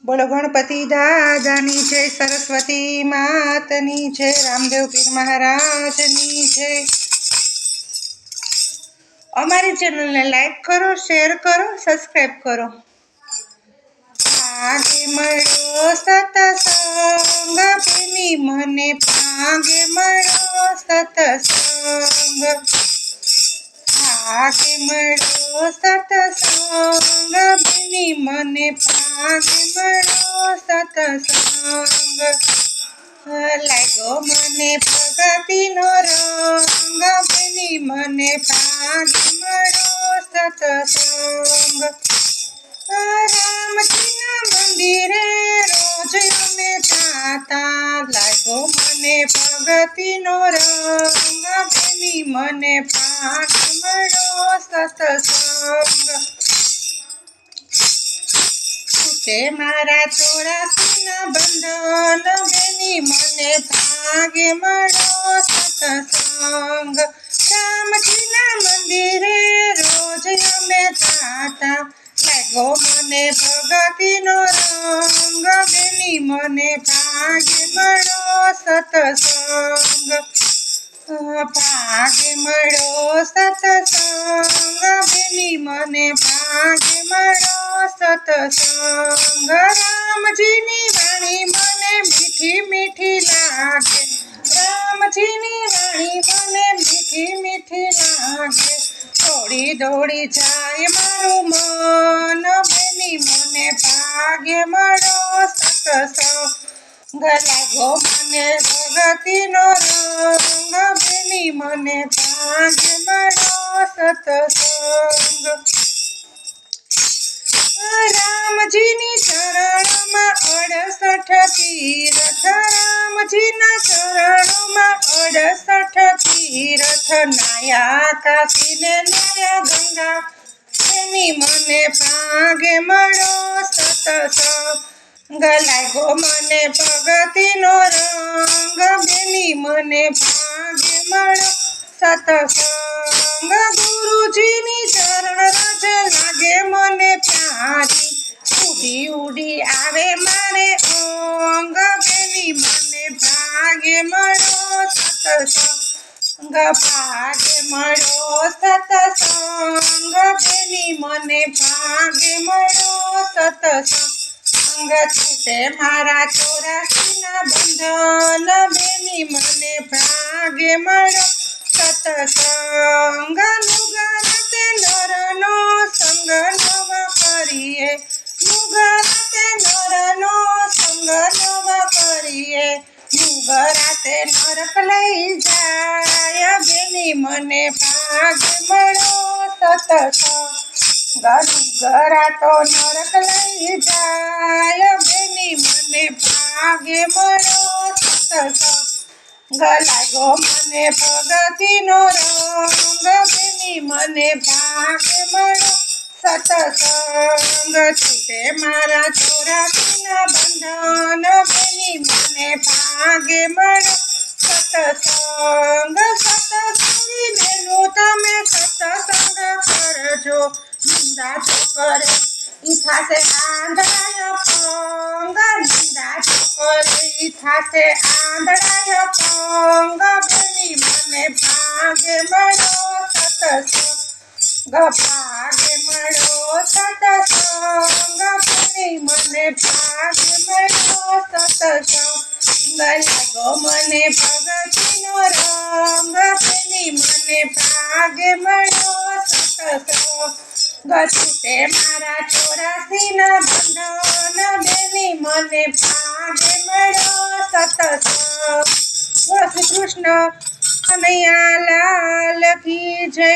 બોલો ગણપતિ દાદાની જય, સરસ્વતી માતની જય, રામદેવ પીર મહારાજની જય। અમારી ચેનલને લાઈક કરો, શેર કરો, સબસ્ક્રાઈબ કરો। ભાગે મળ્યો સતસંગ, પ્રેમી મને ભાગે મળ્યો સતસંગ। ભાગે મળ્યો સતસંગ, પ્રેમી મને ભાગે મળ્યો સતસંગ। લાગ્યો મને ભગતીનો રંગ, પ્રેમી મને ભાગે મળ્યો સતસંગ। રામજીના મંદિરે રોજ અમે જાતા, લાગ્યો મને ભગતીનો રંગ, પ્રેમી મને ભાગે મળ્યો સતસંગ। તે મારા 84ના બંધન, બેની મને ભાગે મળ્યો સતસંગ। રામજીના મંદિરે રોજ અમે જાતા, લાગ્યો મને ભગતીનો રંગ, બેની મને ભાગે મળ્યો સતસંગ। ભાગે મળ્યો સતસંગ, બેની મને ભાગે મળ્યો સતસંગ। રામજીની વાણી મને મીઠી મીઠી લાગે, રામજીની વાણી મને મીઠી મીઠી લાગે। દોડી દોડી જાય મારું મન, બેની મને ભાગે મળ્યો સતસંગ। લાગ્યો મને ભગતીનો રંગ, બેની મને ભાગે મળ્યો સતસંગ। રામજીની ચરણોમાં 68 તીરથ, રામજીના ચરણોમાં 68 તીરથ, નાયા કાશીને નાયા ગંગા, બેની મને ભાગે મળ્યો સતસંગ। લાગ્યો મને ભગતીનો રંગ, બેની મને ભાગે મળ્યો સતસંગ। ગુરુજીની ચરણ રજ લાગે મને પ્યારી, ઉડી ઉડી આવે મારે અંગ, બેની મને ભાગે મળ્યો સતસંગ। ભાગે મળ્યો સતસંગ, બેની મને ભાગે મળ્યો સતસંગ। છૂટે મારા 84ના બંધન, બેની મને ભાગે મળ્યો સતસંગ। નુગરાતે નરનો સંગ નવ કરીએ, નુગરાતે નરનો સંગ નવ કરીએ, નુગરાતે નરક લઈ જાય, બેની મને ભાગે મળ્યો સતસંગ। નુગરાતો નરક લઈ જાય, બેની મને ભાગે મળ્યો સતસંગ। લાગ્યો મને ભગતીનો રંગ, બેની મને ભાગે મળ્યો સતસંગ। છૂટે મારા 84ના બંધન, બેની મને ભાગે મળ્યો સતસંગ। સતસંગી બેનું તમે સતસંગ કરજો, નિંદા જો કરે ઈ થાશે આંધળાય પંગ, નિંદા જો કરે ઈ થાશે આંધળાય પંગ, બેની મને ભાગે મળ્યો સતસંગ। ભાગે મળ્યો સતસંગ, બેની મને ભાગે મળ્યો સતસંગ। લાગ્યો મને ભગતીનો રંગ, બેની મને ભાગે મળ્યો સતસંગ। છૂટે મારા 84ના બંધન, બેની મને ભાગે મળ્યો સતસંગ। શ્રી કૃષ્ણ કનૈયા લાલ કી જય।